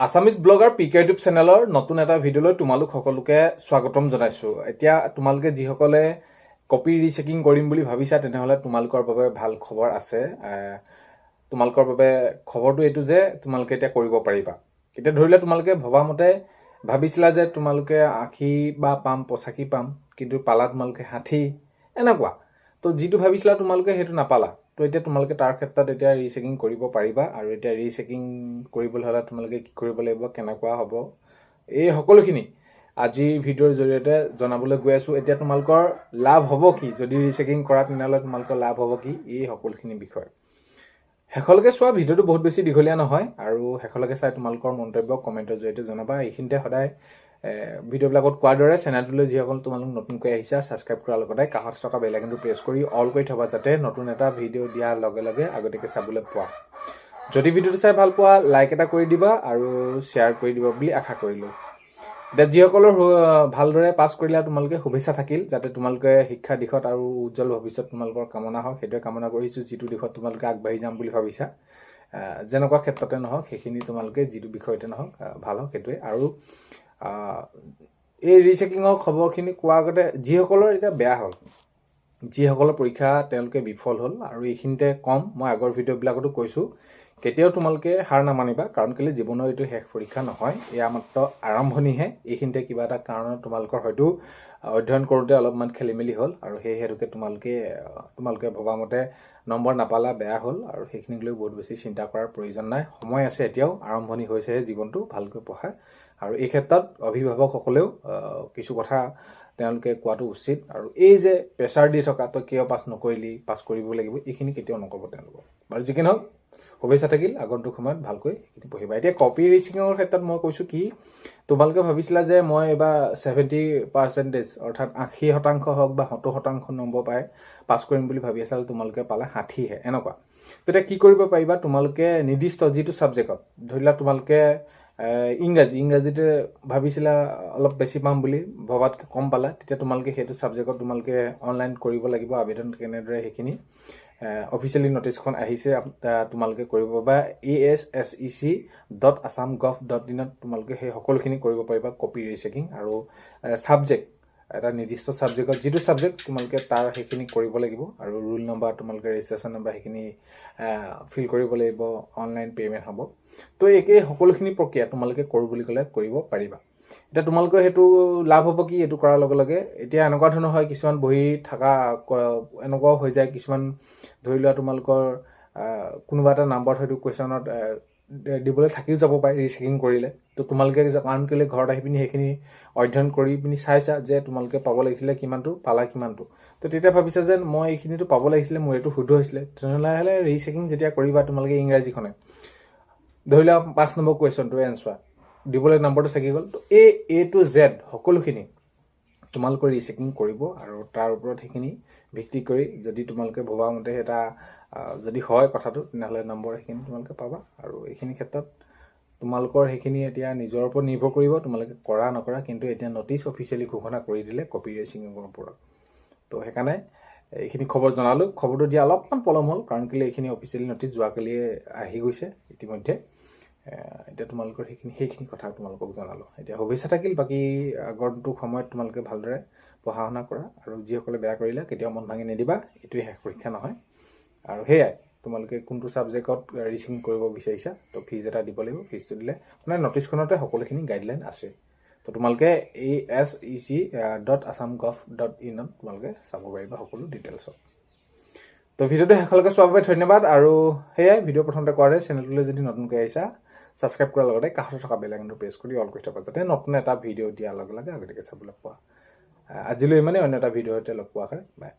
Assamese blogger পিকে YouTube চেনেলৰ নতুন এটা ভিডিঅ'লৈ তোমালোক সকলোকে স্বাগতম জনাইছোঁ। এতিয়া তোমালোকে যিসকলে কপি ৰিচেকিং কৰিম বুলি ভাবিছা তেনেহ'লে তোমালোকৰ বাবে ভাল খবৰ আছে। তোমালোকৰ বাবে খবৰটো এইটো যে তোমালোকে এতিয়া কৰিব পাৰিবা। এতিয়া ধৰিলে তোমালোকে ভবা মতে ভাবিছিলা যে তোমালোকে 80 বা পাম 85 পাম, কিন্তু পালা তোমালোকে 60 এনেকুৱা। তো যিটো ভাবিছিলা তোমালোকে সেইটো নাপালা। তো এতিয়া তোমালোকে তাৰ ক্ষেত্ৰত এতিয়া ৰিচেকিং কৰিব পাৰিবা। আৰু এতিয়া ৰিচেকিং কৰিবলৈ হ'লে তোমালোকে কি কৰিব লাগিব, কেনেকুৱা হ'ব, এই সকলোখিনি আজিৰ ভিডিঅ'ৰ জৰিয়তে জনাবলৈ গৈ আছোঁ। এতিয়া তোমালোকৰ লাভ হ'ব কি যদি ৰিচেকিং কৰা, তেনেহ'লে তোমালোকৰ লাভ হ'ব কি, এই সকলোখিনি বিষয় শেষলৈকে চোৱা। ভিডিঅ'টো বহুত বেছি দীঘলীয়া নহয় আৰু শেষলৈকে চাই তোমালোকৰ মন্তব্য কমেণ্টৰ জৰিয়তে জনাবা। এইখিনিতে সদায় ভিডিঅ'বিলাকত কোৱাৰ দৰে চেনেলটোলৈ যিসকল তোমালোক নতুনকৈ আহিছা ছাবস্ক্ৰাইব কৰাৰ লগতে কাষত থকা বেল আইকনটো প্ৰেছ কৰি অল কৰি থবা, যাতে নতুন এটা ভিডিঅ' দিয়াৰ লগে লগে আগতীয়াকৈ চাবলৈ পোৱা। যদি ভিডিঅ'টো চাই ভাল পোৱা লাইক এটা কৰি দিবা আৰু শ্বেয়াৰ কৰি দিবা বুলি আশা কৰিলোঁ। এতিয়া যিসকলৰ ভালদৰে পাছ কৰিলা তোমালোকে শুভেচ্ছা থাকিল, যাতে তোমালোকে শিক্ষা দিশত আৰু উজ্জ্বল ভৱিষ্যত তোমালোকৰ কামনা হওক, সেইটোৱে কামনা কৰিছোঁ। যিটো দিশত তোমালোকে আগবাঢ়ি যাম বুলি ভাবিছা, যেনেকুৱা ক্ষেত্ৰতে নহওক, সেইখিনি তোমালোকে যিটো বিষয়তে নহওক ভাল হওক, সেইটোৱে। আৰু এই ৰিচেকিঙৰ খবৰখিনি কোৱাৰ আগতে যিসকলৰ এতিয়া বেয়া হ'ল, যিসকলৰ পৰীক্ষা তেওঁলোকে বিফল হ'ল, আৰু এইখিনিতে কম, মই আগৰ ভিডিঅ'বিলাকতো কৈছোঁ, কেতিয়াও তোমালোকে হাৰ নামানিবা। কাৰণ কেলৈ জীৱনৰ এইটো শেষ পৰীক্ষা নহয়, এয়া মাত্ৰ আৰম্ভণিহে। এইখিনিতে কিবা এটা কাৰণত তোমালোকৰ হয়তো অধ্যয়ন কৰোঁতে অলপমান খেলি মেলি হ'ল, আৰু সেই হেতুকে তোমালোকে ভবা মতে নম্বৰ নাপালা, বেয়া হ'ল। আৰু সেইখিনিক লৈ বহুত বেছি চিন্তা কৰাৰ প্ৰয়োজন নাই, সময় আছে এতিয়াও, আৰম্ভণি হৈছেহে জীৱনটো, ভালকৈ পঢ়া। আৰু এই ক্ষেত্ৰত অভিভাৱকসকলেও কিছু কথা তেওঁলোকে কোৱাটো উচিত। আৰু এই যে প্ৰেছাৰ দি থকা, তই কিয় পাছ নকৰিলি, পাছ কৰিব লাগিব, এইখিনি কেতিয়াও নক'ব তেওঁলোকক। বাৰু যি কি নহওক, শুভেচ্ছা থাকিল, আগন্তুক সময়ত ভালকৈ সেইখিনি পঢ়িবা। এতিয়া কপি ৰিচিঙৰ ক্ষেত্ৰত মই কৈছোঁ কি, তোমালোকে ভাবিছিলা যে মই এইবাৰ 70% অৰ্থাৎ 80% হওক বা 70% নম্বৰ পাই পাছ কৰিম বুলি ভাবি আছা, তোমালোকে পালা 60হে, এনেকুৱা। তেতিয়া কি কৰিব পাৰিবা, তোমালোকে নিৰ্দিষ্ট যিটো ছাবজেক্টত, ধৰি লোৱা তোমালোকে ইংৰাজীতে ভাবিছিলা অলপ বেছি পাম বুলি, ভবাতকৈ কম পালা, তেতিয়া তোমালোকে সেইটো ছাবজেক্টত তোমালোকে অনলাইন কৰিব লাগিব আবেদন। কেনেদৰে সেইখিনি অফিচিয়েলি নটিচখন আহিছে, তোমালোকে কৰিব পাৰিবা। ASSEC.assam.gov.in তোমালোকে সেই সকলোখিনি কৰিব পাৰিবা কপি ৰিচেকিং। আৰু ছাবজেক্ট, এটা নিৰ্দিষ্ট ছাবজেক্টত যিটো ছাবজেক্ট তোমালোকে তাৰ সেইখিনি কৰিব লাগিব। আৰু ৰোল নম্বৰ, তোমালোকে ৰেজিষ্ট্ৰেশ্যন নম্বৰ, সেইখিনি ফিল কৰিব লাগিব, অনলাইন পে'মেণ্ট হ'ব। তো একেই সকলোখিনি প্ৰক্ৰিয়া তোমালোকে কৰোঁ বুলি ক'লে কৰিব পাৰিবা। এতিয়া তোমালোকৰ সেইটো লাভ হ'ব কি, এইটো কৰাৰ লগে লগে এতিয়া এনেকুৱা ধৰণৰ হয়, কিছুমান বহি থকা এনেকুৱাও হৈ যায়, কিছুমান ধৰি লোৱা তোমালোকৰ কোনোবা এটা নাম্বাৰত হয়তো কুৱেশ্যনত দিবলৈ থাকিও যাব পাৰে ৰিচেকিং কৰিলে। তো তোমালোকে কাৰণ কেলৈ ঘৰত আহি পিনি সেইখিনি অধ্যয়ন কৰি পিনি চাইছা যে তোমালোকে পাব লাগিছিলে কিমানটো, পালা কিমানটো। তো তেতিয়া ভাবিছা যে মই এইখিনিতো পাব লাগিছিলে, মোৰ এইটো শুদ্ধ হৈছিলে। তেনেহ'লে ৰিচেকিং যেতিয়া কৰিবা তোমালোকে ইংৰাজীখনে, ধৰি লোৱা 5 নম্বৰ কুৱেশ্যনটোৱে এনচাৰ দিবলৈ নম্বৰটো থাকি গ'ল। তো A to Z সকলোখিনি তোমালোকৰ ৰিচেকিং কৰিব। আৰু তাৰ ওপৰত সেইখিনি ভিত্তি কৰি যদি তোমালোকে ভবা মতে এটা যদি হয় কথাটো, তেনেহ'লে নম্বৰ সেইখিনি তোমালোকে পাবা। আৰু এইখিনি ক্ষেত্ৰত তোমালোকৰ সেইখিনি এতিয়া নিজৰ ওপৰত নিৰ্ভৰ কৰিব, তোমালোকে কৰা নকৰা। কিন্তু এতিয়া নটিচ অফিচিয়েলি ঘোষণা কৰি দিলে কপি ৰিচেকিঙৰ ওপৰত। তো সেইকাৰণে এইখিনি খবৰ জনালোঁ। খবৰটো দিয়া অলপমান পলম হ'ল, কাৰণ কেলৈ এইখিনি অফিচিয়েলি নটিচ যোৱাকালিয়ে আহি গৈছে ইতিমধ্যে। এতিয়া তোমালোকৰ সেইখিনি কথা তোমালোকক জনালোঁ। এতিয়া শুভেচ্ছা থাকিল, বাকী আগন্তুক সময়ত তোমালোকে ভালদৰে পঢ়া শুনা কৰা। আৰু যিসকলে বেয়া কৰিলে কেতিয়াও মন ভাঙি নিদিবা, এইটোৱে শেষ পৰীক্ষা নহয়। আৰু সেয়াই, তোমালোকে কোনটো ছাবজেক্টত ৰিচেকিং কৰিব বিচাৰিছা, তো ফিজ এটা দিব লাগিব। ফিজটো দিলে মানে নটিচখনতে সকলোখিনি গাইডলাইন আছে। তো তোমালোকে ASEC.assam.gov.in তোমালোকে চাব পাৰিবা সকলো ডিটেইলছত। তো ভিডিঅ'টো শেষলৈকে চোৱাৰ বাবে ধন্যবাদ। আৰু সেয়াই, ভিডিঅ' প্ৰথমতে কোৱাৰে চেনেলটোলৈ যদি নতুনকৈ আহিছা ছাবস্ক্ৰাইব কৰাৰ লগতে কাষত থকা বেল আইকনটো প্ৰেছ কৰি অল কৰি থবা, যাতে নতুন এটা ভিডিঅ' দিয়াৰ লগে লগে আগতীয়াকৈ চাবলৈ পোৱা। আজিলৈ ইমানেই, অন্য এটা ভিডিঅ'তে লগ পোৱা হয়। বাই।